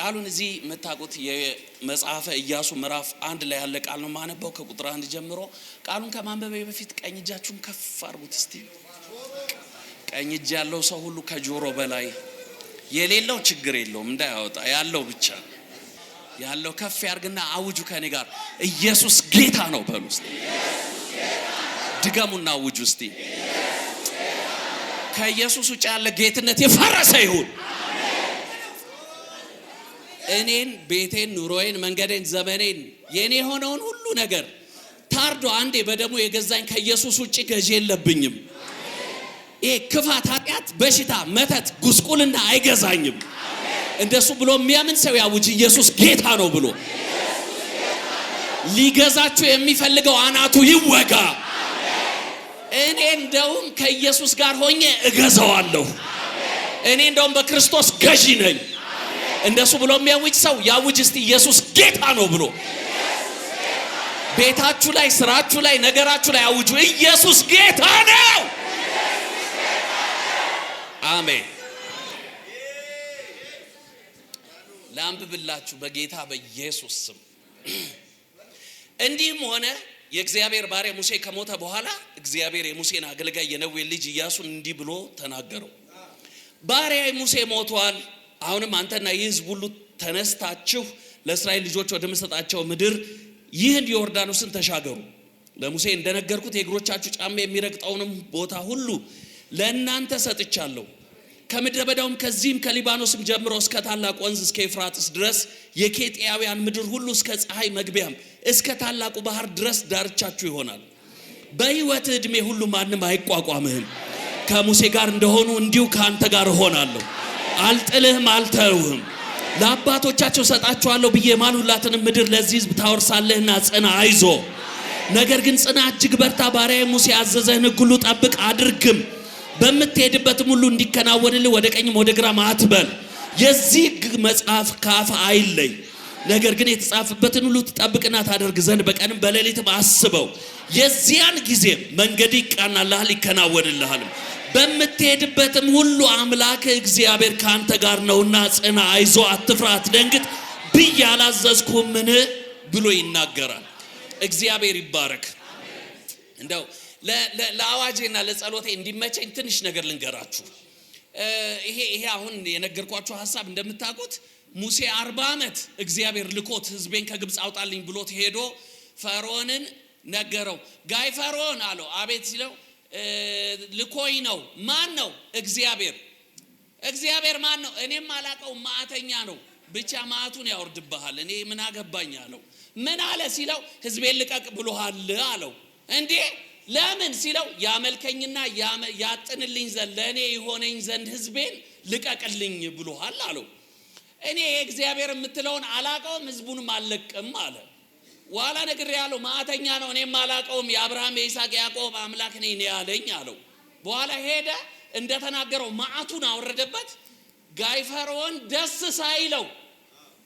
ቃሉን እዚህ መታቆት የመጽሐፈ ኢያሱ ምዕራፍ 1 ላይ ያለ ቃል ነው ማነበው ከቁጥር 1 ጀምሮ። ቃሉን ከማንበቤ በፊት ቀኝ እጃችሁን ከፍ አድርጉት እስቲ። ቀኝ እጅ ያለው ሰው ሁሉ ከጆሮ በላይ የሌለው ችግር የለውም እንዳያወጣ፣ ያለው ብቻ ያለው ከፍ ያርግና አውጁ ከኔ ጋር ኢየሱስ ጌታ ነው በሉ እስቲ። ድገሙና አውጁ እስቲ። ከኢየሱስ ውጭ ያለ ጌትነት የፈረሰ ይሁን። እኔን፣ ቤቴን፣ ኑሮዬን፣ መንገዴን፣ ዘመኔን የኔ ሆነውን ሁሉ ነገር ታርዶ አንዴ በደሙ የገዛኝ ከኢየሱስ ውጭ ገዢ የለብኝም። ይሄ ክፋት፣ ኃጢአት፣ በሽታ፣ መተት፣ ጉስቁልና አይገዛኝም። እንደሱ ብሎ የሚያምን ሰው ያውጅ ኢየሱስ ጌታ ነው ብሎ። ሊገዛችሁ የሚፈልገው አናቱ ይወጋ። እኔ እንደውም ከኢየሱስ ጋር ሆኜ እገዛዋለሁ። እኔ እንደውም በክርስቶስ ገዢ ነኝ። እንደሱ ብሎ የሚያውጅ ሰው ያውጅ እስቲ ኢየሱስ ጌታ ነው ብሎ። ቤታችሁ ላይ፣ ስራችሁ ላይ፣ ነገራችሁ ላይ አውጁ ኢየሱስ ጌታ ነው። አሜን። ላንብብላችሁ በጌታ በኢየሱስ ስም። እንዲህም ሆነ የእግዚአብሔር ባሪያ ሙሴ ከሞተ በኋላ እግዚአብሔር የሙሴን አገልጋይ የነዌን ልጅ ኢያሱን እንዲህ ብሎ ተናገረው። ባሪያዬ ሙሴ ሞቷል። አሁንም አንተና የሕዝብ ሁሉ ተነስታችሁ ለእስራኤል ልጆች ወደምሰጣቸው ምድር ይህን ዮርዳኖስን ተሻገሩ። ለሙሴ እንደነገርኩት የእግሮቻችሁ ጫማ የሚረግጠውንም ቦታ ሁሉ ለእናንተ ሰጥቻለሁ። ከምድረ በዳውም ከዚህም ከሊባኖስም ጀምሮ እስከ ታላቅ ወንዝ እስከ ኤፍራጥስ ድረስ የኬጢያውያን ምድር ሁሉ እስከ ፀሐይ መግቢያም እስከ ታላቁ ባህር ድረስ ዳርቻችሁ ይሆናል። በሕይወትህ ዕድሜ ሁሉ ማንም አይቋቋምህም። ከሙሴ ጋር እንደሆኑ እንዲሁ ከአንተ ጋር እሆናለሁ። አልጥልህም፣ አልተውህም። ለአባቶቻቸው ሰጣቸዋለሁ ብዬ ማልሁላትንም ምድር ለዚህ ሕዝብ ታወርሳለህና ጽና፣ አይዞ። ነገር ግን ጽና፣ እጅግ በርታ። ባሪያዬ ሙሴ ያዘዘህን ሕግ ሁሉ ጠብቅ አድርግም። በምትሄድበትም ሁሉ እንዲከናወንልህ ወደ ቀኝም ወደ ግራም አትበል። የዚህ ሕግ መጽሐፍ ከአፍህ አይለይ። ነገር ግን የተጻፈበትን ሁሉ ትጠብቅና ታደርግ ዘንድ በቀንም በሌሊትም አስበው። የዚያን ጊዜ መንገድ ይቃናልሃል፣ ይከናወንልሃል። በምትሄድበትም ሁሉ አምላክ እግዚአብሔር ካንተ ጋር ነውና ጽና፣ አይዞ፣ አትፍራ፣ አትደንግጥ ብዬ አላዘዝኩህምን ብሎ ይናገራል። እግዚአብሔር ይባረክ። እንደው ለአዋጄና ለጸሎቴ እንዲመቸኝ ትንሽ ነገር ልንገራችሁ። ይሄ አሁን የነገርኳችሁ ሐሳብ እንደምታውቁት ሙሴ 40 ዓመት እግዚአብሔር ልኮት ሕዝቤን ከግብፅ አውጣልኝ ብሎት ሄዶ ፈርዖንን ነገረው። ጋይ ፈርዖን አለው። አቤት ሲለው ልኮይ ነው። ማን ነው? እግዚአብሔር። እግዚአብሔር ማን ነው? እኔም አላቀው፣ ማዕተኛ ነው። ብቻ ማዕቱን ያወርድብሃል፣ እኔ ምን አገባኝ አለው። ምን አለ ሲለው ሕዝቤን ልቀቅ ብሎሃል አለው። እንዴ ለምን ሲለው ያመልከኝና ያጥንልኝ ዘንድ ለእኔ የሆነኝ ዘንድ ሕዝቤን ልቀቅልኝ ብሎሃል አለው። እኔ የእግዚአብሔር የምትለውን አላቀውም፣ ሕዝቡንም አልለቅም አለ። ዋላ ነገር ያለው ማዕተኛ ነው፣ እኔም አላቀውም፣ የአብርሃም የይስሐቅ ያዕቆብ አምላክ ነኝ ያለኝ አለው። በኋላ ሄደ እንደተናገረው ማዕቱን አወረደበት። ጋይ ፈርዖን ደስ ሳይለው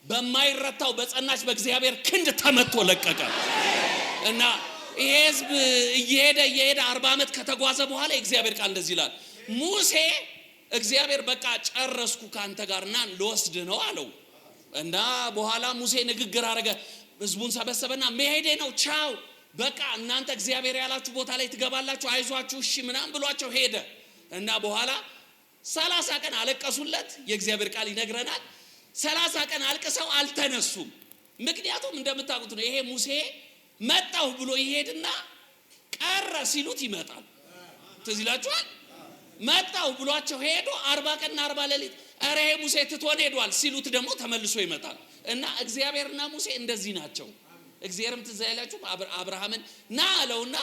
በማይረታው በጸናች በእግዚአብሔር ክንድ ተመቶ ለቀቀ። እና ይሄ ሕዝብ እየሄደ 40 ዓመት ከተጓዘ በኋላ የእግዚአብሔር ቃል እንደዚህ ይላል። ሙሴ እግዚአብሔር በቃ ጨረስኩ ካንተ ጋርና ልወስድ ነው አለው። እና በኋላ ሙሴ ንግግር አረገ። ሕዝቡን ሰበሰበና መሄዴ ነው፣ ቻው፣ በቃ እናንተ እግዚአብሔር ያላችሁ ቦታ ላይ ትገባላችሁ፣ አይዟችሁ፣ እሺ ምናምን ብሏቸው ሄደ። እና በኋላ 30 ቀን አለቀሱለት። የእግዚአብሔር ቃል ይነግረናል 30 ቀን አልቅሰው አልተነሱም። ምክንያቱም እንደምታውቁት ነው። ይሄ ሙሴ መጣሁ ብሎ ይሄድና ቀረ ሲሉት ይመጣል። ትዝ ይላችኋል። መጣሁ ብሏቸው ሄዶ 40 ቀንና 40 ሌሊት አረ ይሄ ሙሴ ትቶን ሄዷል ሲሉት ደግሞ ተመልሶ ይመጣል። እና እግዚአብሔርና ሙሴ እንደዚህ ናቸው። እግዚአብሔርም ትዝ ይላችሁ አብርሃምን ና አለውና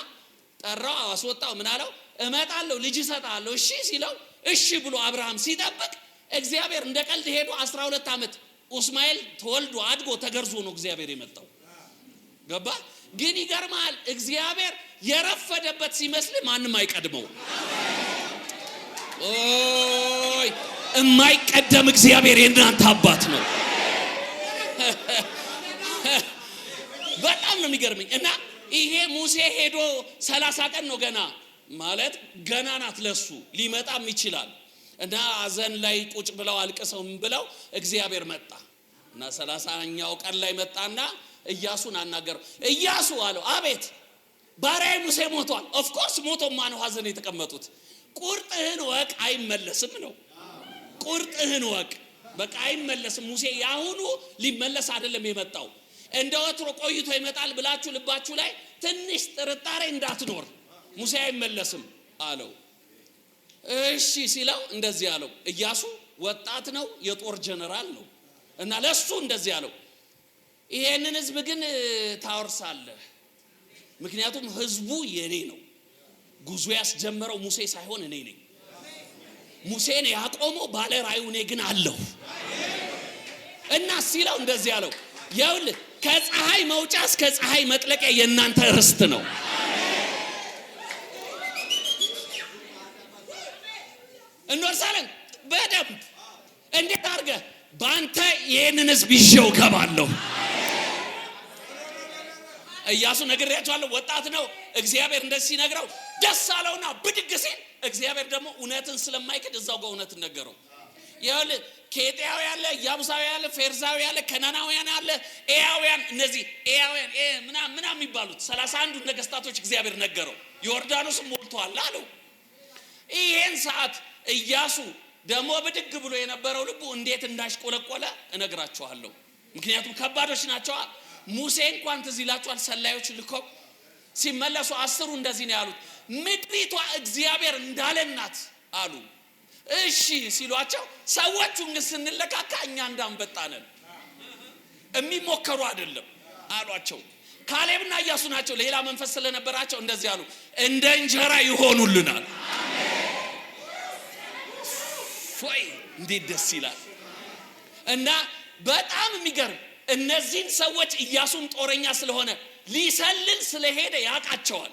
ጠራው፣ አስወጣው። ምን አለው? እመጣለሁ፣ ልጅ እሰጣለሁ እሺ ሲለው እሺ ብሎ አብርሃም ሲጠብቅ እግዚአብሔር እንደ ቀልድ ሄዶ 12 ዓመት እስማኤል ተወልዶ አድጎ ተገርዞ ነው እግዚአብሔር የመጣው። ገባ? ግን ይገርማል፣ እግዚአብሔር የረፈደበት ሲመስል ማንም አይቀድመው። ኦይ የማይቀደም እግዚአብሔር የእናንተ አባት ነው። በጣም ነው የሚገርመኝ። እና ይሄ ሙሴ ሄዶ 30 ቀን ነው ገና ማለት ገና ናት ለሱ፣ ሊመጣም ይችላል። እና አዘን ላይ ቁጭ ብለው አልቀሰው ብለው እግዚአብሔር መጣ። እና 30ኛው ቀን ላይ መጣና ኢያሱን አናገረው። ኢያሱ አለው አቤት ባሪያዬ ሙሴ ሞቷል። ኦፍ ኮርስ ሞቶማ ነው ሐዘን የተቀመጡት። ቁርጥህን ወቅ አይመለስም ነው። ቁርጥህን ወቅ በቃ አይመለስም። ሙሴ ያሁኑ ሊመለስ አይደለም የመጣው። እንደ ወትሮ ቆይቶ ይመጣል ብላችሁ ልባችሁ ላይ ትንሽ ጥርጣሬ እንዳትኖር ሙሴ አይመለስም አለው። እሺ ሲለው እንደዚህ አለው። ኢያሱ ወጣት ነው፣ የጦር ጀነራል ነው እና ለሱ እንደዚህ አለው ይሄንን ህዝብ ግን ታወርሳለህ፣ ምክንያቱም ህዝቡ የኔ ነው። ጉዞ ያስጀመረው ሙሴ ሳይሆን እኔ ነኝ። ሙሴን ያቆመው ባለ ራእዩ እኔ ግን አለሁ እና ሲለው እንደዚህ አለው ይኸውልህ ከፀሐይ መውጫ እስከ ፀሐይ መጥለቂያ የእናንተ ርስት ነው። እንወርሳለን በደንብ እንዴት አድርገህ በአንተ ይሄንን ህዝብ ይዤው ገባለሁ። ኢያሱ ነግሬያቸዋለሁ ወጣት ነው። እግዚአብሔር እንደዚህ ሲነግረው ደስ አለውና ብድግ ሲል እግዚአብሔር ደግሞ እውነትን ስለማይክድ እዛው ጋር እውነትን ነገረው። ይኸውልህ ኬጢያዊ ያለ፣ ያቡሳዊ ያለ፣ ፌርዛዊ ያለ፣ ከናናውያን ያለ፣ ኤያውያን እነዚህ ኤያውያን ምናምን የሚባሉት 31 ነገስታቶች እግዚአብሔር ነገረው። ዮርዳኖስም ሞልቷል አለው። ይሄን ሰዓት ኢያሱ ደግሞ ብድግ ብሎ የነበረው ልቡ እንዴት እንዳሽቆለቆለ እነግራችኋለሁ። ምክንያቱም ከባዶች ናቸው። ሙሴ እንኳን ትዝ ይላችኋል ሰላዮች ልኮ ሲመለሱ 10ሩ እንደዚህ ነው ያሉት ምድሪቷ እግዚአብሔር እንዳለናት አሉ። እሺ ሲሏቸው ሰዎቹን ግን ስንለካካ እኛ እንዳንበጣነን የሚሞከሩ አይደለም አሏቸው። ካሌብና ኢያሱ ናቸው ሌላ መንፈስ ስለነበራቸው እንደዚህ አሉ እንደ እንጀራ ይሆኑልናል። ወይ እንዴት ደስ ይላል። እና በጣም የሚገርም እነዚህን ሰዎች ኢያሱም ጦረኛ ስለሆነ ሊሰልል ስለሄደ ያቃቸዋል።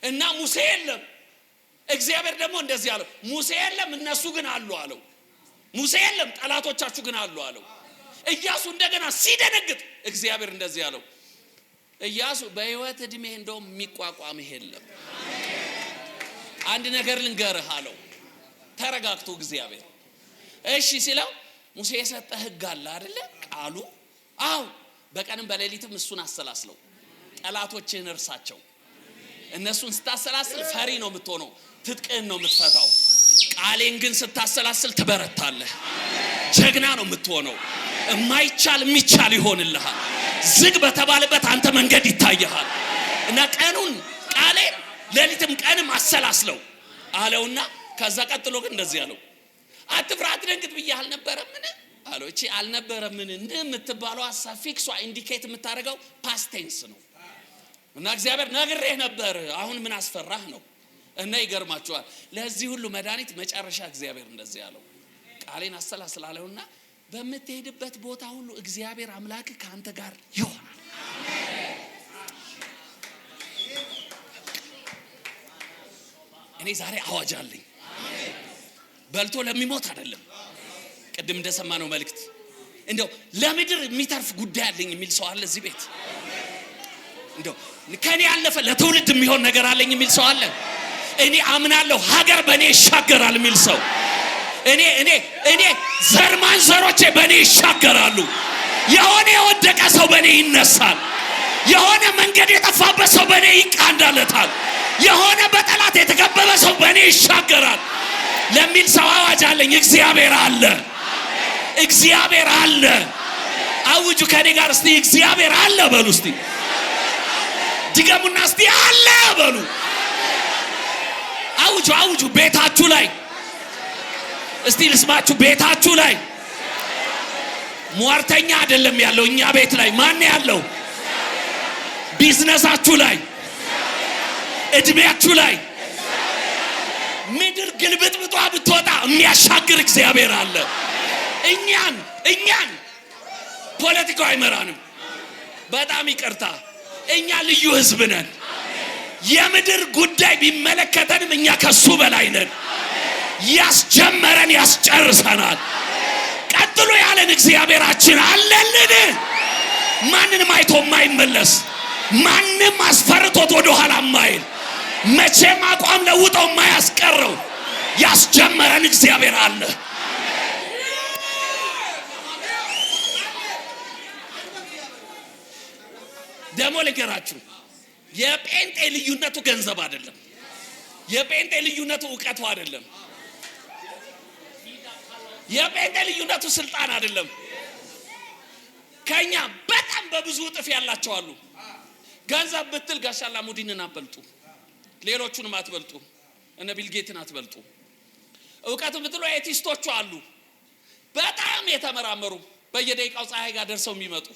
እና ሙሴ የለም። እግዚአብሔር ደግሞ እንደዚህ አለው ሙሴ የለም እነሱ ግን አሉ አለው። ሙሴ የለም ጠላቶቻችሁ ግን አሉ አለው። ኢያሱ እንደገና ሲደነግጥ እግዚአብሔር እንደዚህ አለው ኢያሱ በህይወት እድሜ እንደውም የሚቋቋምህ የለም። አንድ ነገር ልንገርህ አለው። ተረጋግቶ እግዚአብሔር እሺ ሲለው ሙሴ የሰጠ ህግ አለ አይደለ ቃሉ። አው በቀንም በሌሊትም እሱን አሰላስለው። ጠላቶችህን እርሳቸው። እነሱን ስታሰላስል ፈሪ ነው የምትሆነው፣ ትጥቅህን ነው የምትፈታው። ቃሌን ግን ስታሰላስል ትበረታለህ፣ ጀግና ነው የምትሆነው። የማይቻል የሚቻል ይሆንልሃል። ዝግ በተባለበት አንተ መንገድ ይታየሃል። እና ቀኑን ቃሌን ሌሊትም ቀንም አሰላስለው አለውና ከዛ ቀጥሎ ግን እንደዚህ አለው አትፍራ አትደንግጥ ብዬ አልነበረምን አለው። እቺ አልነበረምን እንደምትባለው አሳፊክሷ ኢንዲኬት የምታደርገው ፓስት ቴንስ ነው። እና እግዚአብሔር ነግሬህ ነበር አሁን ምን አስፈራህ ነው። እና ይገርማችኋል ለዚህ ሁሉ መድኃኒት መጨረሻ እግዚአብሔር እንደዚህ አለው ቃሌን አሰላስላለውና በምትሄድበት ቦታ ሁሉ እግዚአብሔር አምላክ ካንተ ጋር ይሆናል። እኔ ዛሬ አዋጅ አለኝ። በልቶ ለሚሞት አይደለም። ቅድም እንደሰማነው መልእክት እንደው ለምድር የሚተርፍ ጉዳይ አለኝ የሚል ሰው አለ እዚህ ቤት። እንደው ከኔ ያለፈ ለትውልድ የሚሆን ነገር አለኝ የሚል ሰው አለ። እኔ አምናለሁ ሀገር በኔ ይሻገራል የሚል ሰው እኔ ዘር ማንዘሮቼ በኔ ይሻገራሉ። የሆነ የወደቀ ሰው በኔ ይነሳል። የሆነ መንገድ የጠፋበት ሰው በኔ ይቃንዳለታል። የሆነ በጠላት የተከበበ ሰው በኔ ይሻገራል ለሚል ሰው አዋጅ አለኝ። እግዚአብሔር አለ፣ እግዚአብሔር አለ። አውጁ ከኔ ጋር እስቲ እግዚአብሔር አለ በሉ። እስቲ ድገሙና እስቲ አለ በሉ። አውጁ ቤታችሁ ላይ እስቲ ልስማችሁ። ቤታችሁ ላይ ሟርተኛ አይደለም ያለው እኛ ቤት ላይ ማን ያለው? ቢዝነሳችሁ ላይ፣ እድሜያችሁ ላይ ምድር ግልብጥብጧ ብትወጣ የሚያሻግር እግዚአብሔር አለ። እኛን ፖለቲካው አይመራንም። በጣም ይቅርታ እኛ ልዩ ህዝብ ነን። የምድር ጉዳይ ቢመለከተንም እኛ ከሱ በላይ ነን። ያስጀመረን ያስጨርሰናል። ቀጥሎ ያለን እግዚአብሔራችን አለልን። ማንንም አይቶ የማይመለስ ማንም አስፈርቶት ወደ ኋላ የማይል መቼም አቋም ለውጦ የማያስቀረው ያስጀመረን እግዚአብሔር አለ። ደሞ ልንገራችሁ የጴንጤ ልዩነቱ ገንዘብ አይደለም። የጴንጤ ልዩነቱ ዕውቀቱ አይደለም። የጴንጤ ልዩነቱ ስልጣን አይደለም። ከኛ በጣም በብዙ እጥፍ ያላቸው አሉ። ገንዘብ ብትል ጋሽ አላሙዲንን አትበልጡ፣ ሌሎቹንም አትበልጡ፣ እነ ቢልጌትን አትበልጡ። ዕውቀቱ ብትሉ ኤቲስቶቹ አሉ በጣም የተመራመሩ በየደቂቃው ፀሐይ ጋር ደርሰው የሚመጡ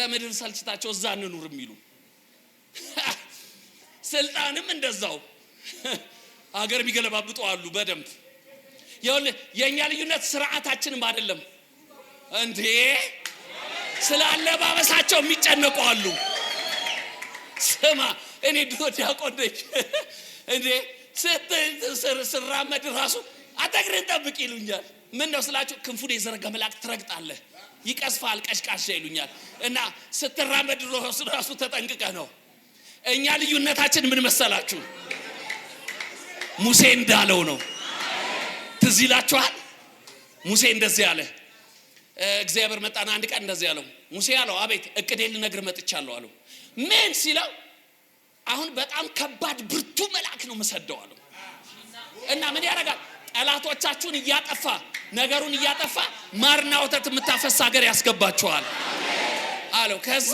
ምድር ሰልችታቸው እዛ እንኑር የሚሉ ስልጣንም እንደዛው አገር የሚገለባብጡ አሉ በደንብ። የኛ ልዩነት ስርዓታችንም አይደለም እንዴ ስላለባበሳቸው የሚጨነቁ አሉ። ስማ እኔ ድሮ ዲያቆን ነኝ እንዴ ስራመድ ራሱ አተግረን ጠብቅ ይሉኛል። ምን ነው ስላችሁ ክንፉን የዘረጋ መልአክ ትረግጣለህ ይቀስፋል ቀሽቃሻ ይሉኛል። እና ስትራመድ ራሱ ተጠንቅቀ ነው። እኛ ልዩነታችን ምን መሰላችሁ? ሙሴ እንዳለው ነው። ትዝ ይላችኋል? ሙሴ እንደዚህ ያለ እግዚአብሔር መጣና አንድ ቀን እንደዚህ ያለው ሙሴ ያለው አቤት እቅዴን ልነግር መጥቻለሁ አለው። ምን ሲለው አሁን በጣም ከባድ ብርቱ መልአክ ነው መሰደው አለው። እና ምን ያደርጋል? ጠላቶቻችሁን እያጠፋ ነገሩን እያጠፋ ማርና ወተት የምታፈስ ሀገር ያስገባችኋል አለው። ከዛ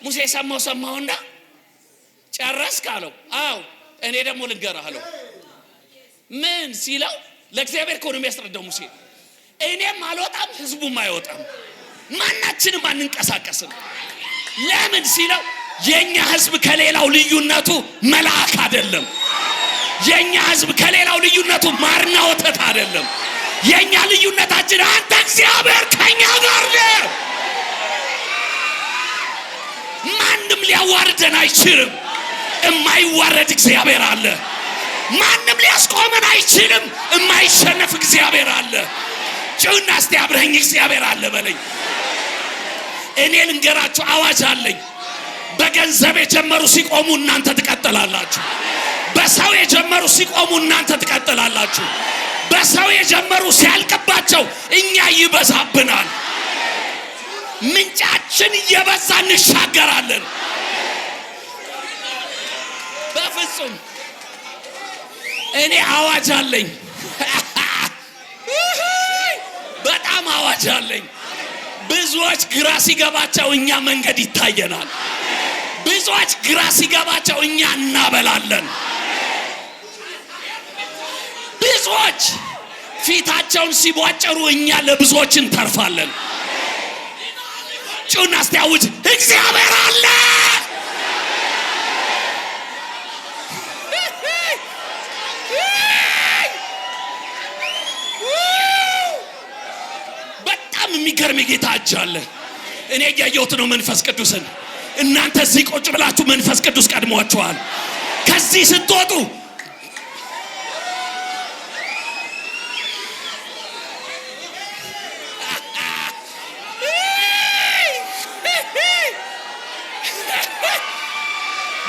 ሙሴ ሰማውና ጨረስክ አለው። አው እኔ ደግሞ ልንገርህ አለው። ምን ሲለው ለእግዚአብሔር እኮ ነው የሚያስረዳው ሙሴ። እኔም አልወጣም ህዝቡም አይወጣም ማናችንም አንንቀሳቀስም። ለምን ሲለው የኛ ህዝብ ከሌላው ልዩነቱ መልአክ አይደለም። የኛ ህዝብ ከሌላው ልዩነቱ ማርና ወተት አይደለም። የኛ ልዩነታችን አንተ እግዚአብሔር ከኛ ጋር ነህ። ማንም ሊያዋርደን አይችልም። የማይዋረድ እግዚአብሔር አለ። ማንም ሊያስቆመን አይችልም። የማይሸነፍ እግዚአብሔር አለ። ጩና እስቲ አብረኝ እግዚአብሔር አለ በለኝ። እኔ ልንገራችሁ አዋጅ አለኝ። በገንዘብ የጀመሩ ሲቆሙ እናንተ ትቀጥላላችሁ። በሰው የጀመሩ ሲቆሙ እናንተ ትቀጥላላችሁ። በሰው የጀመሩ ሲያልቅባቸው እኛ ይበዛብናል። ምንጫችን እየበዛ እንሻገራለን። በፍጹም እኔ አዋጅ አለኝ። በጣም አዋጅ አለኝ። ብዙዎች ግራ ሲገባቸው እኛ መንገድ ይታየናል። ብዙዎች ግራ ሲገባቸው እኛ እናበላለን። ብዙዎች ፊታቸውን ሲቧጨሩ እኛ ለብዙዎች እንተርፋለን። ጩና እስቲ አውጅ እግዚአብሔር አለ። በጣም የሚገርም ጌታ እጅ አለ። እኔ ያየሁት ነው መንፈስ ቅዱስን። እናንተ እዚህ ቁጭ ብላችሁ መንፈስ ቅዱስ ቀድሟችኋል። ከዚህ ስትወጡ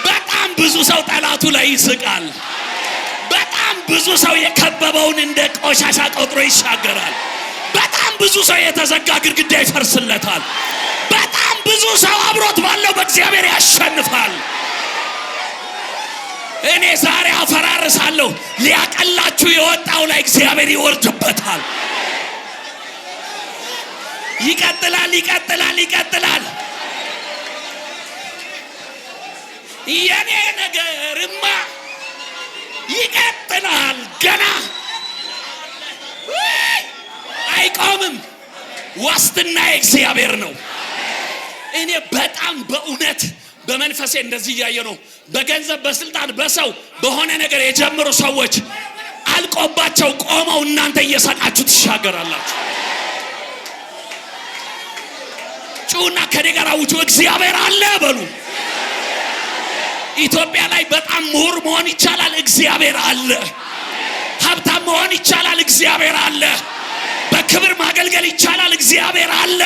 በጣም ብዙ ሰው ጠላቱ ላይ ይስቃል። በጣም ብዙ ሰው የከበበውን እንደ ቆሻሻ ቆጥሮ ይሻገራል። በጣም ብዙ ሰው የተዘጋ ግድግዳ ይፈርስለታል። በጣም ብዙ ሰው አብሮት ባለው በእግዚአብሔር ያሸንፋል። እኔ ዛሬ አፈራርሳለሁ። ሊያቀላችሁ የወጣው ላይ እግዚአብሔር ይወርድበታል። ይቀጥላል ይቀጥላል ይቀጥላል። የኔ ነገርማ ይቀጥላል። ገና አይቆምም። ዋስትና እግዚአብሔር ነው። እኔ በጣም በእውነት በመንፈሴ እንደዚህ ያየ ነው። በገንዘብ በስልጣን በሰው በሆነ ነገር የጀመሩ ሰዎች አልቆባቸው ቆመው እናንተ እየሳቃችሁ ትሻገራላችሁ። ጩና ከደጋራ ውጪ እግዚአብሔር አለ በሉ። ኢትዮጵያ ላይ በጣም ምሁር መሆን ይቻላል፣ እግዚአብሔር አለ። ሀብታም መሆን ይቻላል፣ እግዚአብሔር አለ። በክብር ማገልገል ይቻላል፣ እግዚአብሔር አለ።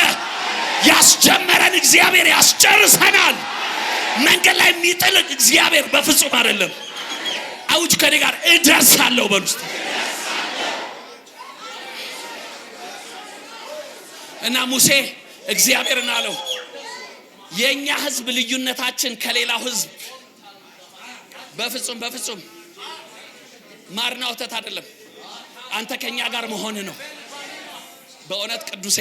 ያስጀመረን እግዚአብሔር ያስጨርሰናል። መንገድ ላይ የሚጥል እግዚአብሔር በፍጹም አይደለም። አውጅ ከኔ ጋር እደርሳለሁ በሉ እስቲ። እና ሙሴ እግዚአብሔርን አለው የኛ ህዝብ ልዩነታችን ከሌላው ህዝብ በፍጹም ማርና ወተት አይደለም። አንተ ከኛ ጋር መሆን ነው። በእውነት ቅዱሴ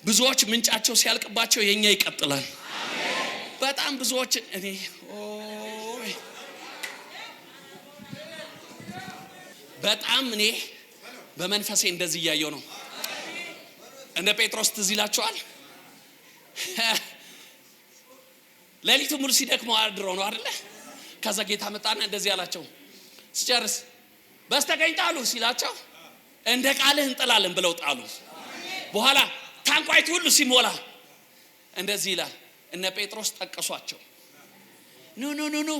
ብዙዎች ምንጫቸው ሲያልቅባቸው የኛ ይቀጥላል። በጣም ብዙዎች እኔ በመንፈሴ እንደዚህ ያየው ነው። እንደ ጴጥሮስ ትዝ ይላችኋል። ሌሊቱ ሙሉ ሲደክመው አድረው ነው አይደለ? ከዛ ጌታ መጣና እንደዚህ አላቸው፣ ሲጨርስ በስተቀኝ ጣሉ ሲላቸው እንደ ቃልህ እንጥላለን ብለው ጣሉ። በኋላ ታንኳይቱ ሁሉ ሲሞላ እንደዚህ ይላል፣ እነ ጴጥሮስ ጠቀሷቸው። ኑ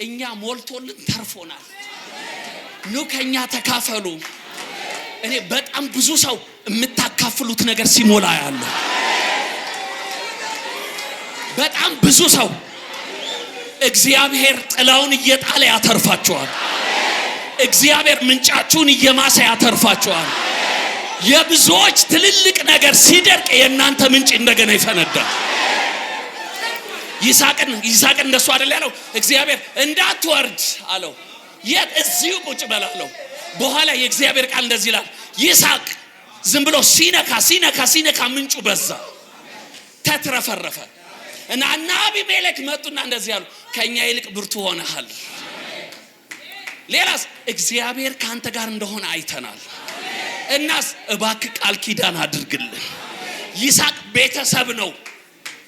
እኛ ሞልቶልን ተርፎናል፣ ኑ ከኛ ተካፈሉ። እኔ በጣም ብዙ ሰው የምታካፍሉት ነገር ሲሞላ ያለ፣ በጣም ብዙ ሰው እግዚአብሔር ጥላውን እየጣለ ያተርፋቸዋል። እግዚአብሔር ምንጫችሁን እየማሰ ያተርፋቸዋል። የብዙዎች ትልልቅ ነገር ሲደርቅ የእናንተ ምንጭ እንደገና ይፈነዳል። ይስሐቅን እንደሱ አይደል ያለው? እግዚአብሔር እንዳትወርድ አለው። የት? እዚሁ ቁጭ በላለው። በኋላ የእግዚአብሔር ቃል እንደዚህ ይላል፣ ይስሐቅ ዝም ብሎ ሲነካ ምንጩ በዛ፣ ተትረፈረፈ። እና አቢሜሌክ መጡና እንደዚህ ያሉ፣ ከኛ ይልቅ ብርቱ ሆነሃል። ሌላስ እግዚአብሔር ካንተ ጋር እንደሆነ አይተናል። እናስ እባክህ ቃል ኪዳን አድርግልን። ይስሐቅ ቤተሰብ ነው፣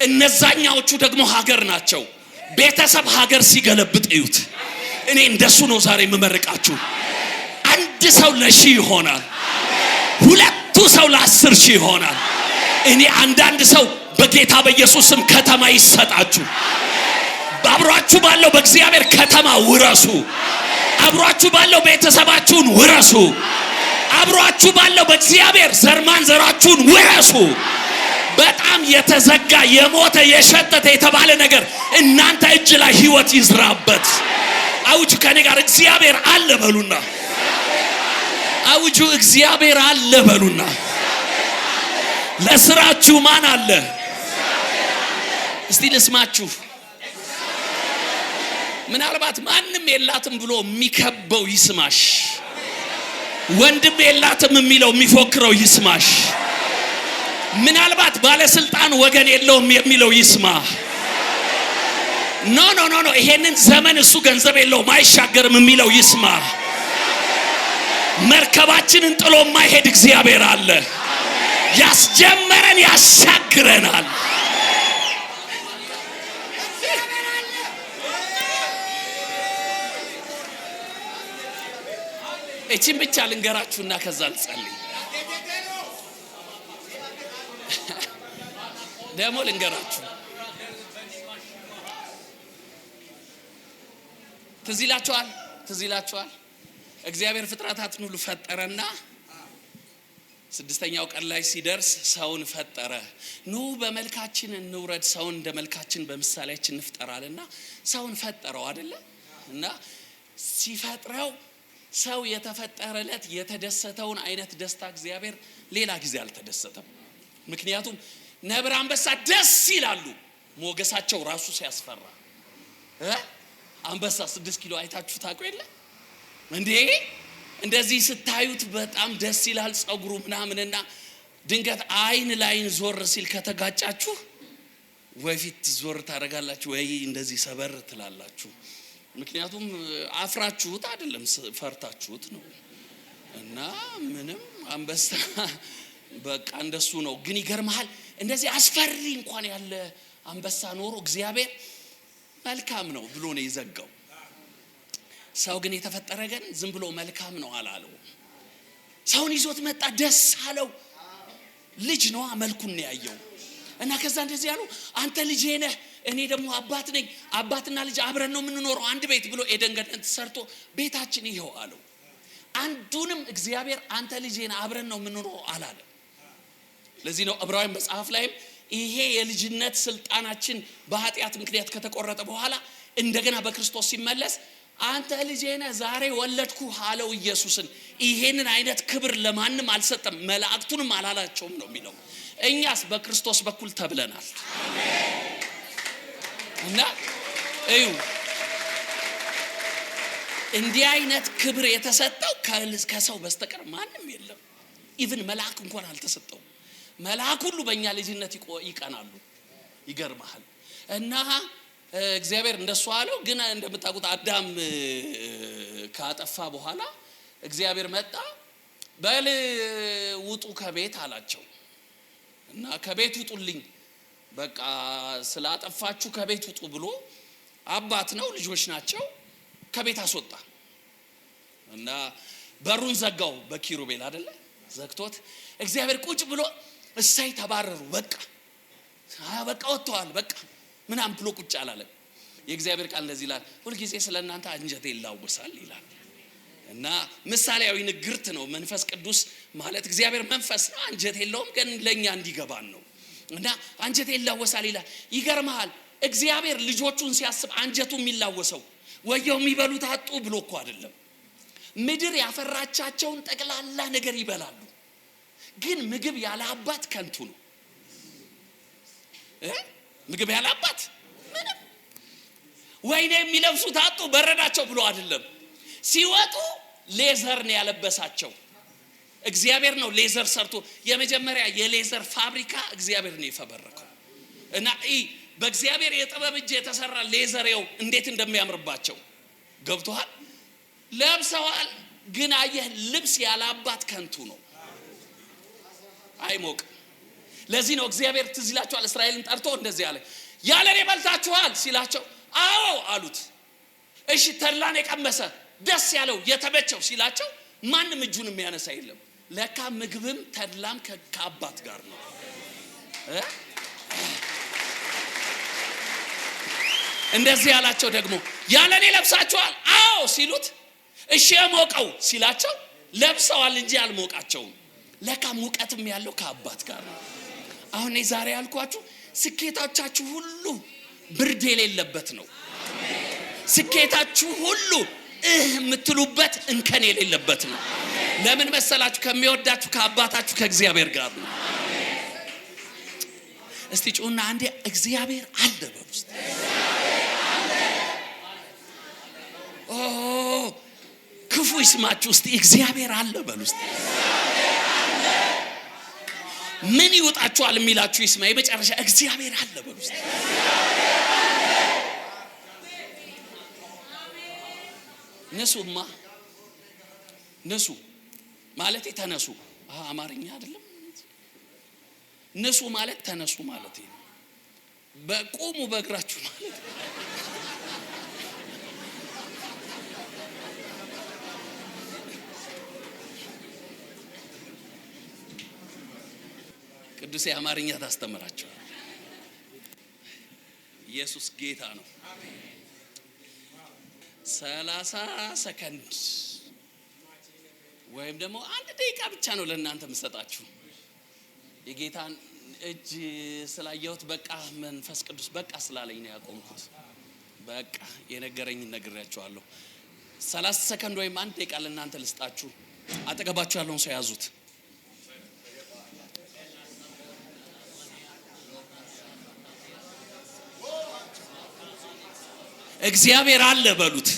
እነዛኛዎቹ ደግሞ ሀገር ናቸው። ቤተሰብ ሀገር ሲገለብጥ እዩት። እኔ እንደሱ ነው ዛሬ የምመርቃችሁ። አንድ ሰው ለ1000 ይሆናል፣ ሁለቱ ሰው ለ10,000 ይሆናል። እኔ አንዳንድ ሰው በጌታ በኢየሱስም ከተማ ይሰጣችሁ። አብሯችሁ ባለው በእግዚአብሔር ከተማ ውረሱ። አብሯችሁ ባለው ቤተሰባችሁን ውረሱ። አብሯችሁ ባለው በእግዚአብሔር ዘርማን ዘራችሁን ውረሱ። በጣም የተዘጋ የሞተ የሸተተ የተባለ ነገር እናንተ እጅ ላይ ህይወት ይዝራበት። አውጁ ከኔ ጋር እግዚአብሔር አለ በሉና፣ አውጁ እግዚአብሔር አለ በሉና። ለስራችሁ ማን አለ? እስቲ ልስማችሁ። ምናልባት ማንም የላትም ብሎ የሚከበው ይስማሽ። ወንድም የላትም የሚለው የሚፎክረው ይስማሽ። ምናልባት ባለስልጣን ወገን የለውም የሚለው ይስማ። ኖ ይሄንን ዘመን እሱ ገንዘብ የለውም አይሻገርም የሚለው ይስማ። መርከባችንን ጥሎ ማይሄድ እግዚአብሔር አለ። ያስጀመረን ያሻግረናል። እቺን ብቻ ልንገራችሁና ከዛ ልጸልይ። ደሞ ልንገራችሁ። ትዝ ይላችኋል እግዚአብሔር ፍጥረታትን ሁሉ ፈጠረና 6ኛው ቀን ላይ ሲደርስ ሰውን ፈጠረ። ኑ በመልካችን እንውረድ፣ ሰውን እንደ መልካችን በምሳሌያችን እንፍጠራልና ሰውን ፈጠረው አይደለ? እና ሲፈጥረው ሰው የተፈጠረለት የተደሰተውን አይነት ደስታ እግዚአብሔር ሌላ ጊዜ አልተደሰተም። ምክንያቱም ነብር፣ አንበሳ ደስ ይላሉ፣ ሞገሳቸው ራሱ ሲያስፈራ። አንበሳ 6 ኪሎ አይታችሁ ታውቁ የለ እንዴ? እንደዚህ ስታዩት በጣም ደስ ይላል ጸጉሩ ምናምንና ድንገት አይን ላይን ዞር ሲል ከተጋጫችሁ ወይፊት ዞር ታረጋላችሁ ወይ እንደዚህ ሰበር ትላላችሁ። ምክንያቱም አፍራችሁት አይደለም ፈርታችሁት ነው። እና ምንም አንበሳ በቃ እንደሱ ነው። ግን ይገርማል እንደዚህ አስፈሪ እንኳን ያለ አንበሳ ኖሮ እግዚአብሔር መልካም ነው ብሎ ነው የዘጋው። ሰው ግን የተፈጠረ ግን ዝም ብሎ መልካም ነው አላለው። ሰውን ይዞት መጣ፣ ደስ አለው። ልጅ ነው መልኩን ነው ያየው። እና ከዛ እንደዚህ ያሉ አንተ ልጄ ነህ እኔ ደግሞ አባት ነኝ፣ አባትና ልጅ አብረን ነው የምንኖረው አንድ ቤት ብሎ ኤደን ገነት ሰርቶ ቤታችን ይሄው አለው። አንዱንም እግዚአብሔር አንተ ልጄ ነህ አብረን ነው የምንኖረው አላለ። ለዚህ ነው ዕብራውያን መጽሐፍ ላይም ይሄ የልጅነት ስልጣናችን በኃጢአት ምክንያት ከተቆረጠ በኋላ እንደገና በክርስቶስ ሲመለስ አንተ ልጄ ነህ ዛሬ ወለድኩ አለው ኢየሱስን። ይሄንን አይነት ክብር ለማንም አልሰጠም፣ መላእክቱንም አላላቸውም ነው የሚለው። እኛስ በክርስቶስ በኩል ተብለናል። አሜን። እና እዩ እንዲህ አይነት ክብር የተሰጠው ከሰው በስተቀር ማንም የለም። ኢቭን መልአክ እንኳን አልተሰጠው። መልአክ ሁሉ በእኛ ልጅነት ይቀናሉ። ይገርማል። እና እግዚአብሔር እንደሱ አለው። ግን እንደምታውቁት አዳም ካጠፋ በኋላ እግዚአብሔር መጣ። በል ውጡ ከቤት አላቸው። እና ከቤት ውጡልኝ በቃ ስላጠፋችሁ ከቤት ውጡ ብሎ አባት ነው ልጆች ናቸው ከቤት አስወጣ። እና በሩን ዘጋው በኪሩቤል አይደለ ዘግቶት እግዚአብሔር ቁጭ ብሎ እሳይ ተባረሩ በቃ ወጥተዋል በቃ ምናምን ብሎ ቁጭ አላለም። የእግዚአብሔር ቃል እንደዚህ ይላል፣ ሁልጊዜ ስለእናንተ አንጀቴ ይላወሳል ይላል። እና ምሳሌያዊ ንግርት ነው። መንፈስ ቅዱስ ማለት እግዚአብሔር መንፈስ ነው፣ አንጀት የለውም፣ ግን ለኛ እንዲገባን ነው። እና አንጀቴ ይላወሳል ይላል። ይገርማል። እግዚአብሔር ልጆቹን ሲያስብ አንጀቱ የሚላወሰው ወየው የሚበሉት አጡ ብሎ እኮ አይደለም። ምድር ያፈራቻቸውን ጠቅላላ ነገር ይበላሉ፣ ግን ምግብ ያለ አባት ከንቱ ነው። ምግብ ያለ አባት ምንም። ወይኔ የሚለብሱት አጡ በረዳቸው ብሎ አይደለም። ሲወጡ ሌዘር ነው ያለበሳቸው። እግዚአብሔር ነው ሌዘር ሰርቶ የመጀመሪያ የሌዘር ፋብሪካ እግዚአብሔር ነው የፈበረከው። እና በእግዚአብሔር የጥበብ እጅ የተሰራ ሌዘሬው እንዴት እንደሚያምርባቸው ገብቶሃል። ለብሰዋል፣ ግን አየህ ልብስ ያለ አባት ከንቱ ነው፣ አይሞቅ። ለዚህ ነው እግዚአብሔር ትዝ ይላችኋል እስራኤልን ጠርቶ እንደዚህ አለ፣ ያለኔ በልታችኋል ሲላቸው አዎ አሉት። እሺ ተድላን የቀመሰ ደስ ያለው የተመቸው ሲላቸው ማንም እጁን የሚያነሳ የለም። ለካ ምግብም ተድላም ከአባት ጋር ነው። እንደዚህ ያላቸው ደግሞ ያለኔ ለብሳችኋል አዎ ሲሉት እሺ የሞቀው ሲላቸው ለብሰዋል እንጂ አልሞቃቸውም። ለካ ሙቀትም ያለው ከአባት ጋር ነው። አሁን ዛሬ ያልኳችሁ ስኬታችሁ ሁሉ ብርድ የሌለበት ነው። ስኬታችሁ ሁሉ የምትሉበት እንከን የሌለበት ነው። ለምን መሰላችሁ? ከሚወዳችሁ ከአባታችሁ ከእግዚአብሔር ጋር ነው። እስቲ ጩና አንዴ እግዚአብሔር አለ በሉ። ክፉ ይስማችሁ እስቲ እግዚአብሔር አለ በሉ። ምን ይወጣችኋል የሚላችሁ ይስማ። የመጨረሻ እግዚአብሔር አለ በሉ። ነሱማ ነሱ ማለት ተነሱ። አማርኛ አይደለም። ነሱ ማለት ተነሱ ማለት ነው። በቁሙ በእግራችሁ ማለት ነው። ቅዱስ የአማርኛ ታስተምራችሁ። ኢየሱስ ጌታ ነው። 30 ሰከንድ ወይም ደግሞ 1 ደቂቃ ብቻ ነው ለእናንተ የምሰጣችሁ። የጌታን እጅ ስላየሁት በቃ መንፈስ ቅዱስ በቃ ስላለኝ ነው ያቆምኩት። በቃ የነገረኝ ነግሬያችኋለሁ። 30 ሰከንድ ወይም 1 ደቂቃ ለእናንተ ልስጣችሁ። አጠገባችሁ ያለውን ሰው ያዙት። እግዚአብሔር አለ በሉት።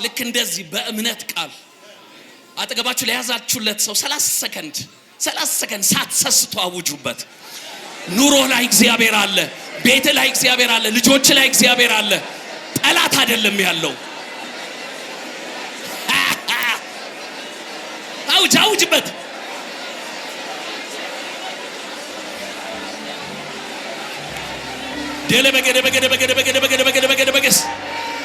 ልክ እንደዚህ በእምነት ቃል አጠገባችሁ ለያዛችሁለት ሰው 30 ሰከንድ ሳትሰስቱ አውጁበት። ኑሮ ላይ እግዚአብሔር አለ፣ ቤት ላይ እግዚአብሔር አለ፣ ልጆች ላይ እግዚአብሔር አለ። ጠላት አይደለም ያለው። አውጅበት። ደለበገደበገደበገደበገደበገደበገደበገደበገደበገስ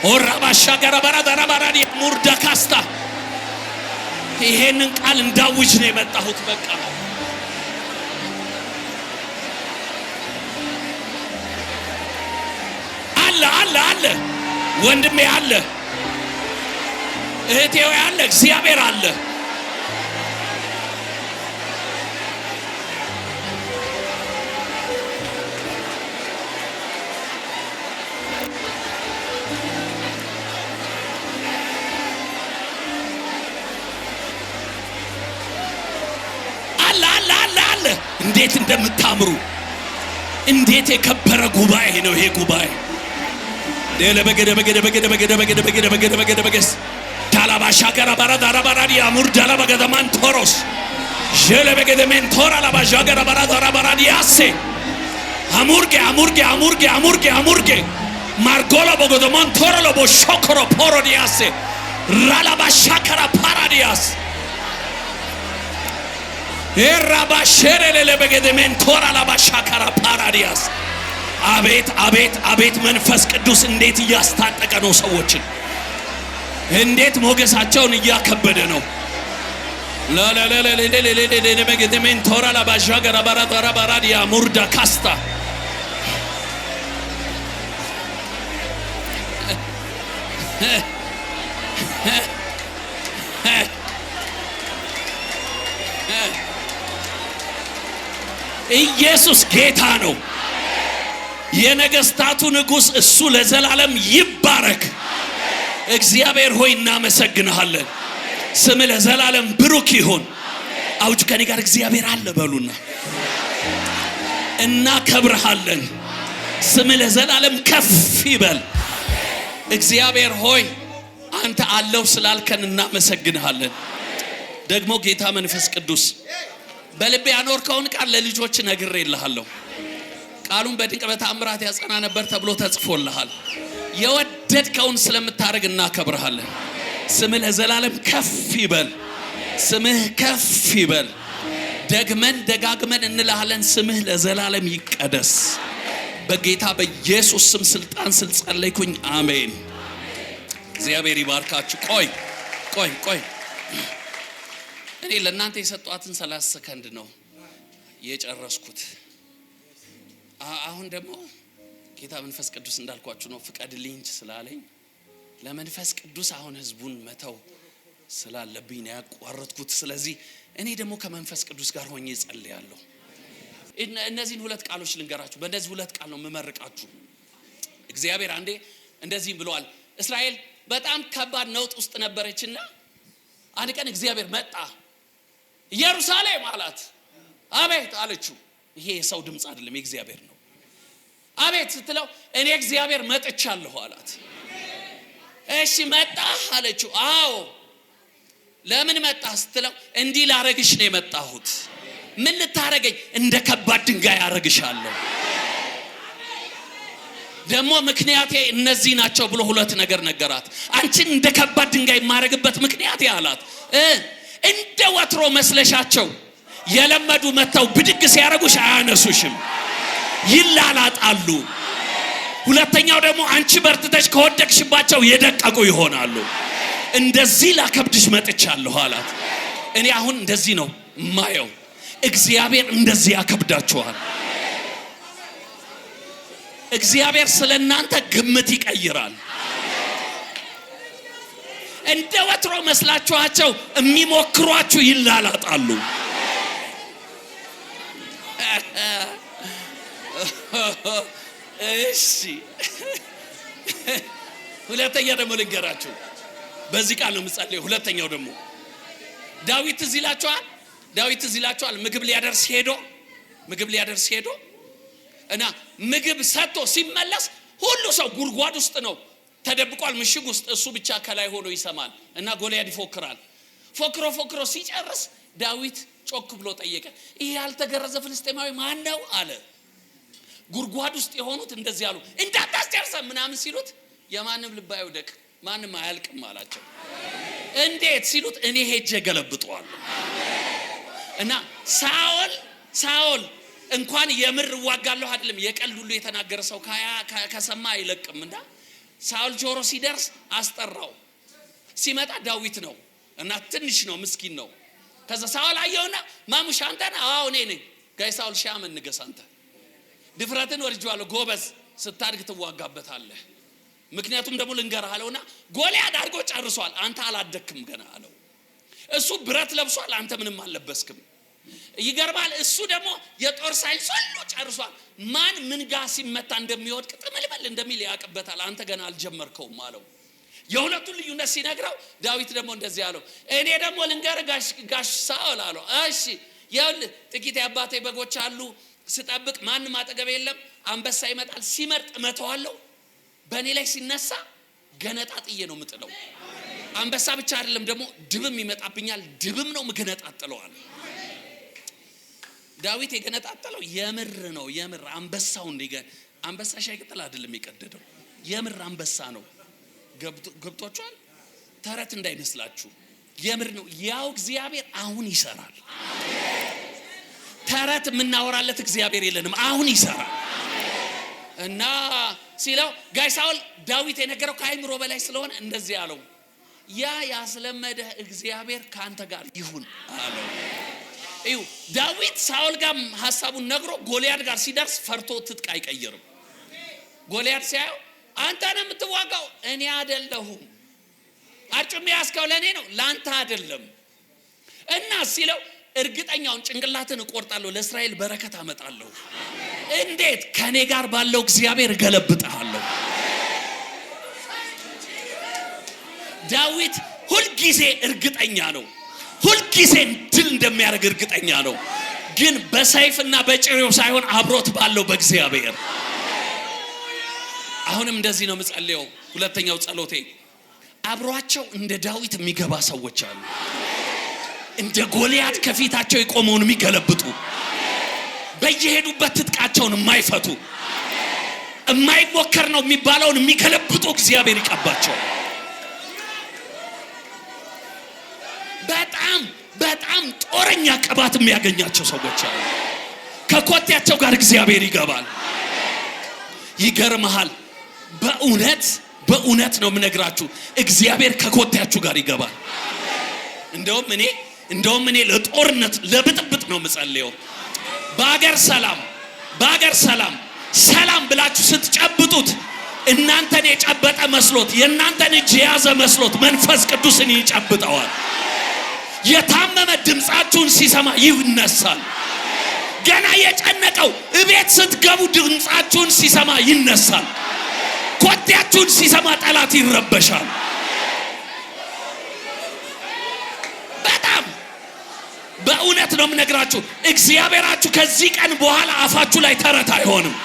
ኦራባሻ ጋራባራዳራባራዲ ሙርዳካስታ ይሄንን ቃል እንዳውጅ ነው የመጣሁት። በቃ አለ ወንድሜ አለ፣ እህቴው አለ፣ እግዚአብሔር አለ። እንዴት እንደምታምሩ እንዴት የከበረ ጉባኤ ነው ይሄ ጉባኤ! ለበገደ በገደ በገደ በገደ በገደ በገደ በገደ በገደ በገስ ታላባሻ ገራ ባራዳ ባራዲ አሙር ዳላ በገደ ማንቶሮስ ጀለ በገደ ሜንቶራ ላባሻ ገራ ባራዳ ባራዲ ያሴ አሙርጌ አሙርጌ አሙርጌ አሙርጌ አሙርጌ ማርጎላ በገደ ማንቶራ ለቦ ሾኮሮ ፖሮዲያሴ ራላባሻ ከራ ፓራዲያስ ኤራባሸረለ ለበገደ ሜንቶራ ላባሻ ከራ ፓራዲያስ አቤት አቤት አቤት መንፈስ ቅዱስ እንዴት እያስታጠቀ ነው ሰዎችን! እንዴት ሞገሳቸውን እያከበደ ነው! ለለለለለለለለ በገደሜን ቶራ ላባዣገራ ባራዳራ ባራዲያ ሙርዳ ካስታ ኢየሱስ ጌታ ነው። የነገስታቱ ንጉስ እሱ ለዘላለም ይባረክ። እግዚአብሔር ሆይ እናመሰግንሃለን። ስም ለዘላለም ብሩክ ይሁን። አውጅ ከኔ ጋር እግዚአብሔር አለ በሉና እናከብርሃለን። ስም ለዘላለም ከፍ ይበል። እግዚአብሔር ሆይ አንተ አለው ስላልከን እናመሰግንሃለን። ደግሞ ጌታ መንፈስ ቅዱስ በልቤ ያኖርከውን ቃል ለልጆች ነግሬልሃለሁ። ቃሉን በድንቅ በተአምራት ያጸና ነበር ተብሎ ተጽፎልሃል። የወደድከውን ስለምታደርግ እናከብርሃለን። ስምህ ለዘላለም ከፍ ይበል። ስምህ ከፍ ይበል። ደግመን ደጋግመን እንልሃለን። ስምህ ለዘላለም ይቀደስ። በጌታ በኢየሱስ ስም ስልጣን ስለጸለይኩኝ አሜን። እግዚአብሔር ይባርካችሁ። ቆይ እኔ ለእናንተ የሰጧትን 30 ሰከንድ ነው የጨረስኩት። አሁን ደግሞ ጌታ መንፈስ ቅዱስ እንዳልኳችሁ ነው ፍቀድልኝ ስላለኝ ለመንፈስ ቅዱስ አሁን ህዝቡን መተው ስላለብኝ ነው ያቋረጥኩት። ስለዚህ እኔ ደግሞ ከመንፈስ ቅዱስ ጋር ሆኜ ጸልያለሁ። እነዚህን ሁለት ቃሎች ልንገራችሁ። በእነዚህ ሁለት ቃል ነው መመረቃችሁ። እግዚአብሔር አንዴ እንደዚህ ብለዋል። እስራኤል በጣም ከባድ ነውጥ ውስጥ ነበረችና አንድ ቀን እግዚአብሔር መጣ። ኢየሩሳሌም አላት። አቤት አለችው። ይሄ የሰው ድምጽ አይደለም፣ የእግዚአብሔር ነው። አቤት ስትለው እኔ እግዚአብሔር መጥቻለሁ አላት። እሺ መጣ አለችው። አዎ ለምን መጣ ስትለው እንዲህ ላረግሽ ነው የመጣሁት። ምን ልታረገኝ? እንደ ከባድ ድንጋይ አረግሻለሁ። ደግሞ ምክንያቴ እነዚህ ናቸው ብሎ ሁለት ነገር ነገራት። አንቺን እንደ ከባድ ድንጋይ የማረግበት ምክንያቴ አላት እንደ ወትሮ መስለሻቸው የለመዱ መተው ብድግ ሲያረጉሽ አያነሱሽም፣ ይላላጣሉ። ሁለተኛው ደግሞ አንቺ በርትተሽ ከወደቅሽባቸው የደቀቁ ይሆናሉ። እንደዚህ ላከብድሽ መጥቻለሁ አላት። እኔ አሁን እንደዚህ ነው ማየው። እግዚአብሔር እንደዚህ ያከብዳችኋል። እግዚአብሔር ስለናንተ ግምት ይቀይራል። እንደ ወትሮ መስላችኋቸው የሚሞክሯችሁ ይላላጣሉ። እሺ ሁለተኛ ደግሞ ልንገራችሁ። በዚህ ቃል ነው የምጸልየው። ሁለተኛው ደግሞ ዳዊት እዚህ ይላችኋል። ምግብ ሊያደርስ ሄዶ እና ምግብ ሰጥቶ ሲመለስ ሁሉ ሰው ጉድጓድ ውስጥ ነው ተደብቋል፣ ምሽግ ውስጥ። እሱ ብቻ ከላይ ሆኖ ይሰማል እና ጎልያድ ይፎክራል። ፎክሮ ሲጨርስ ዳዊት ጮክ ብሎ ጠየቀ። ይሄ ያልተገረዘ ፍልስጤማዊ ማን ነው አለ። ጉድጓድ ውስጥ የሆኑት እንደዚህ አሉ፣ እንዳታስጨርሰን ምናምን ሲሉት የማንም ልብ አይውደቅ ማንም አያልቅም አላቸው። እንዴት ሲሉት እኔ ሄጄ ገለብጠዋለሁ። እና ሳኦል እንኳን የምር ዋጋለሁ አይደለም የቀልድ ሁሉ የተናገረ ሰው ከሰማ አይለቅም። እና ሳኦል ጆሮ ሲደርስ አስጠራው። ሲመጣ ዳዊት ነው እና ትንሽ ነው ምስኪን ነው። ከዛ ሳኦል አየውና ማሙሽ አንተ ነህ? አዎ እኔ ነኝ። ጋይ ሳኦል ሻመን ንገስ አንተ ድፍረትን ወርጄዋለሁ። ጎበዝ ስታድግ ትዋጋበታለህ። ምክንያቱም ደግሞ ልንገርህ አለውና ጎልያድ አድርጎ ጨርሷል፣ አንተ አላደክም ገና አለው። እሱ ብረት ለብሷል፣ አንተ ምንም አልለበስክም። ይገርማል። እሱ ደግሞ የጦር ሳይንስ ሁሉ ጨርሷል። ማን ምን ጋር ሲመታ እንደሚወድቅ ጥምልምል እንደሚል ያውቅበታል፣ አንተ ገና አልጀመርከውም አለው። የሁለቱን ልዩነት ሲነግረው ዳዊት ደግሞ እንደዚህ አለው፣ እኔ ደግሞ ልንገርህ ጋሽ ሳኦል አለው። እሺ ይኸውልህ ጥቂት የአባቴ በጎች አሉ፣ ስጠብቅ ማንም አጠገብ የለም። አንበሳ ይመጣል፣ ሲመርጥ መተዋለሁ። በእኔ ላይ ሲነሳ ገነጣጥዬ ነው ምጥለው። አንበሳ ብቻ አይደለም ደግሞ ድብም ይመጣብኛል፣ ድብም ነው ምገነጣጥለዋል። ዳዊት የገነጣጠለው የምር ነው። የምር አንበሳው አንበሳ ሻይ ቅጠል አይደለም የቀደደው፣ የምር አንበሳ ነው። ገብቷችኋል? ተረት እንዳይመስላችሁ፣ የምር ነው። ያው እግዚአብሔር አሁን ይሰራል። ተረት የምናወራለት እግዚአብሔር የለንም፣ አሁን ይሰራል። እና ሲለው ጋይ ሳውል ዳዊት የነገረው ከአይምሮ በላይ ስለሆነ እንደዚህ አለው፣ ያ ያስለመደ እግዚአብሔር ካንተ ጋር ይሁን አለው። እዩ ዳዊት ሳውል ጋር ሐሳቡን ነግሮ ጎልያድ ጋር ሲደርስ ፈርቶ ትጥቅ አይቀይርም። ጎልያድ ሲያየው አንተ ነህ የምትዋጋው፣ እኔ አይደለሁም። አርጩሜ ያስከው ለኔ ነው ላንተ አይደለም። እና ሲለው እርግጠኛውን ጭንቅላትን እቆርጣለሁ፣ ለእስራኤል በረከት አመጣለሁ። እንዴት? ከኔ ጋር ባለው እግዚአብሔር ገለብጣለሁ። ዳዊት ሁልጊዜ እርግጠኛ ነው፣ ሁልጊዜ ድል እንደሚያደርግ እርግጠኛ ነው። ግን በሰይፍና በጭሬው ሳይሆን አብሮት ባለው በእግዚአብሔር። አሁንም እንደዚህ ነው የምጸልየው። ሁለተኛው ጸሎቴ አብሯቸው እንደ ዳዊት የሚገባ ሰዎች አሉ። እንደ ጎልያድ ከፊታቸው የቆመውን የሚገለብጡ፣ በየሄዱበት ትጥቃቸውን የማይፈቱ፣ የማይሞከር ነው የሚባለውን የሚገለብጡ እግዚአብሔር ይቀባቸው። በጣም ጦረኛ ቅባት የሚያገኛቸው ሰዎች አሉ። ከኮቴያቸው ጋር እግዚአብሔር ይገባል። ይገርምሃል፣ በእውነት ነው የምነግራችሁ፣ እግዚአብሔር ከኮቴያችሁ ጋር ይገባል። እንደውም እኔ ለጦርነት ለብጥብጥ ነው የምጸልየው። በአገር ሰላም ብላችሁ ስትጨብጡት እናንተን የጨበጠ መስሎት፣ የእናንተን እጅ የያዘ መስሎት መንፈስ ቅዱስን ይጨብጠዋል። የታመመ ድምፃችሁን ሲሰማ ይነሳል። ገና የጨነቀው እቤት ስትገቡ ድምፃችሁን ሲሰማ ይነሳል። ኮቴያችሁን ሲሰማ ጠላት ይረበሻል። በእውነት ነው የምነግራችሁ፣ እግዚአብሔራችሁ ከዚህ ቀን በኋላ አፋችሁ ላይ ተረት አይሆንም።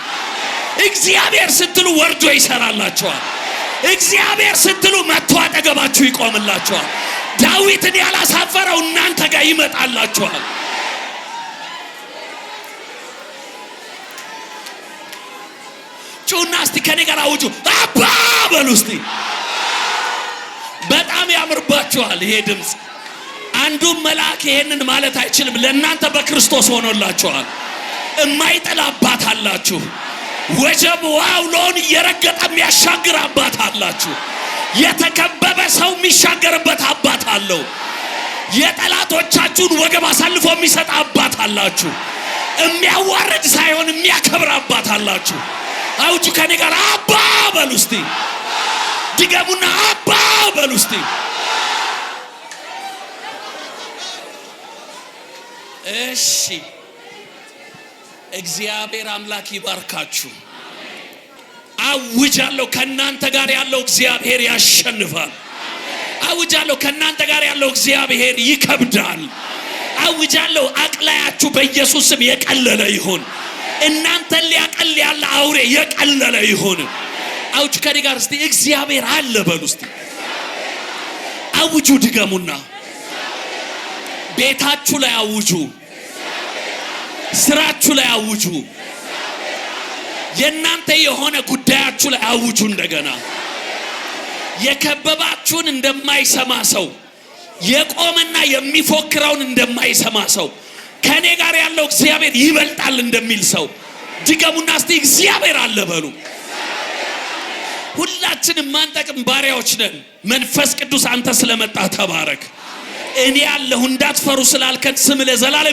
እግዚአብሔር ስትሉ ወርዶ ይሰራላችኋል። እግዚአብሔር ስትሉ መጥቶ አጠገባችሁ ይቆምላችኋል። ዳዊትን ያላሳፈረው እናንተ ጋር ይመጣላችኋል። ጩና እስቲ ከኔ ጋር አውጁ፣ አባ በሉ እስቲ። በጣም ያምርባችኋል ይሄ ድምፅ። አንዱም መልአክ ይሄንን ማለት አይችልም። ለእናንተ በክርስቶስ ሆኖላችኋል። እማይጥል አባት አላችሁ። ወጀብ ዋውሎን እየረገጠ የሚያሻግር አባት አላችሁ። የተከበበ ሰው የሚሻገርበት አባት አለው። የጠላቶቻችሁን ወገብ አሳልፎ የሚሰጥ አባት አላችሁ። የሚያዋርድ ሳይሆን የሚያከብር አባት አላችሁ። አውጁ ከኔ ጋር አባ በሉ እስቲ። ድገሙና አባ በሉ እስቲ። እሺ፣ እግዚአብሔር አምላክ ይባርካችሁ። አውጃለሁ ከናንተ ጋር ያለው እግዚአብሔር ያሸንፋል። አውጃለሁ ከናንተ ጋር ያለው እግዚአብሔር ይከብዳል። አውጃለሁ አቅላያችሁ በኢየሱስ ስም የቀለለ ይሁን። እናንተን ሊያቀል ያለ አውሬ የቀለለ ይሁን። አውጁ ከኔ ጋር እስቲ እግዚአብሔር አለ በሉ እስቲ። አውጁ ድገሙና ቤታችሁ ላይ አውጁ፣ ስራችሁ ላይ አውጁ፣ የእናንተ የሆነ ጉዳያችሁ ላይ አውጁ። እንደገና የከበባችሁን እንደማይሰማ ሰው፣ የቆመና የሚፎክረውን እንደማይሰማ ሰው፣ ከኔ ጋር ያለው እግዚአብሔር ይበልጣል እንደሚል ሰው ድገሙና እስቲ እግዚአብሔር አለ በሉ። ሁላችንም ማንጠቅም ባሪያዎች ነን። መንፈስ ቅዱስ አንተ ስለመጣ ተባረክ። እኔ ያለሁ እንዳትፈሩ ስላልከን ስም ለዘላለም